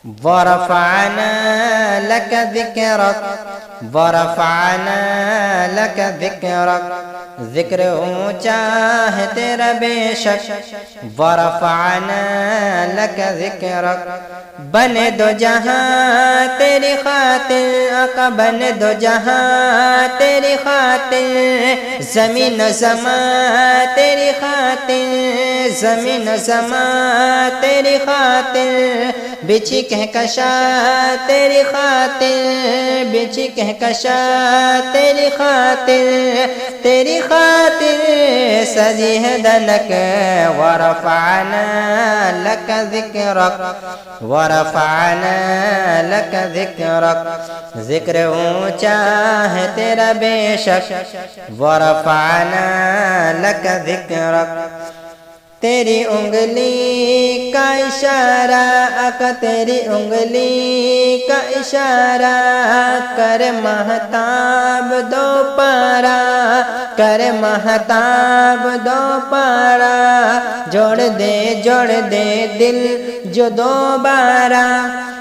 ورفعنا لك ذکرک ورفعنا لك ذکرک ذکر اونچا ہے تیرا بے شک ورفعنا لك ذکرک بنے دو جہاں تیری خاطر آقا بنے دو جہاں تیری خاطر زمین و زمان تیری خاطر زمین و زمان تیری خاطر بچھی کہکشا تیری خاطر بچھی کہکشا تیری خاطر تیری خاطر سجی ہے دنک ورفعنا لك ذکرک ورفعنا لك ذکرک ذکر اونچا ہے تیرا بے شک ورفعنا لك ذکرک تیری انگلی کا اشارہ آقا تیری انگلی کا اشارہ کر مہتاب دو پارا کر مہتاب دو پارا جوڑ دے دل جو دوبارہ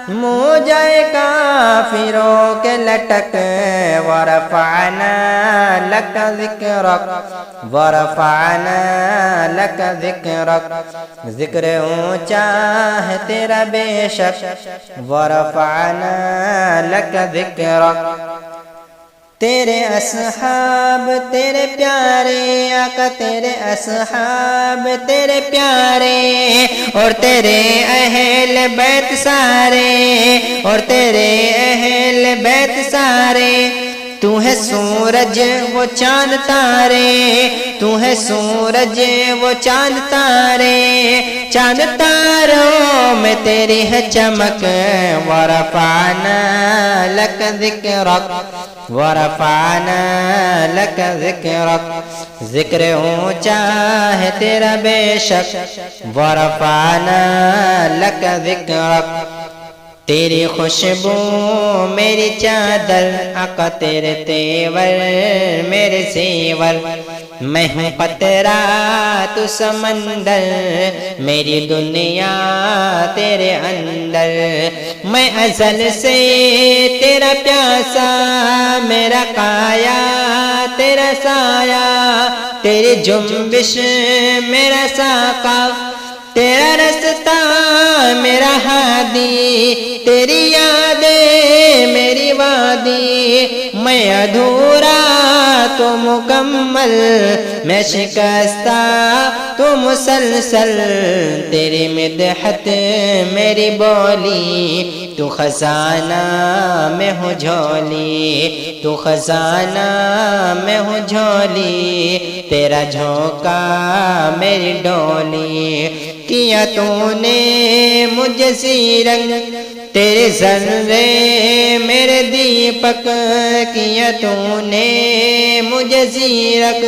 منہ جائے کافروں کے لٹک ورفعنا لك ذکرک ورفعنا لك ذکرک ذکر اونچا ہے تیرا بے شک ورفعنا لك ذکرک تیرے اصحاب تیرے پیارے آقا تیرے اصحاب تیرے پیارے اور تیرے اہل بیت سارے اور تیرے اہل بیت سارے تو ہے سورج وہ چاند تارے تو ہے سورج وہ چاند تارے چاند تاروں میں تیری ہے چمک ورفعنا لك ذکرک ورفعنا لك ذکرک ذکر اونچا ہے تیرا بے شک ورفعنا لك ذکرک تیری خوشبو میری چادر آقا تیرے تیور میرے سیور میں ہوں قطرہ تو سمندر میری دنیا تیرے اندر میں ازل سے تیرا پیاسا میرا قایا تیرا سایہ تیری جنبش میرا ساقہ تیرا رستہ میرا ہادی تیری یادیں میری وادی میں ادھورا تو مکمل میں شکستہ تو مسلسل تیری مدحت میری بولی تو خزانہ میں ہوں جھولی تو خزانہ میں ہوں جھولی تیرا جھونکا میری ڈولی کیا تو نے مجھے سی رنگ تیرے ذرے میرے دیپک کیا تو نے مجھے زیرک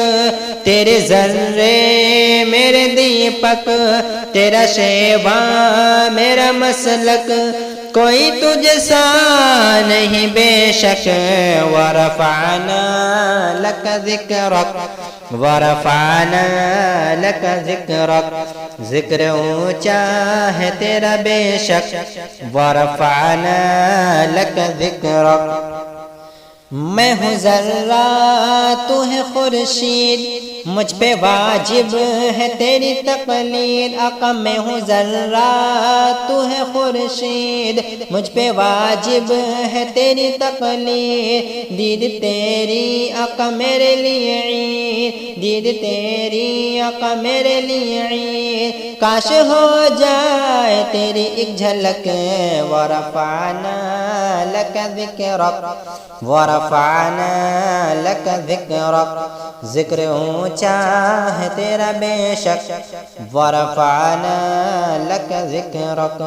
تیرے ذرے میرے دیپک تیرا شیوہ میرا مسلک کوئی تجھ سا نہیں بے شک ورفعنا لك ذکرک ورفعنا لك ذکرک ذکر اونچا ہے تیرا بے شک ورفعنا لك ذکرک میں ہوں ذرہ تو ہے خورشید مجھ پہ واجب ہے تیری تقلید آقا میں ہوں ذرہ تو ہے خورشید مجھ پہ واجب ہے تیری تقلید دید تیری آقا میرے لیے عید دید تیری آقا میرے لیے عید کاش ہو جائے تیری ایک جھلک ورفعنا لك ذکرک ورفعنا لك ذکرک ذکر اونچا ہے تیرا بے شک ورفعنا لك ذکرک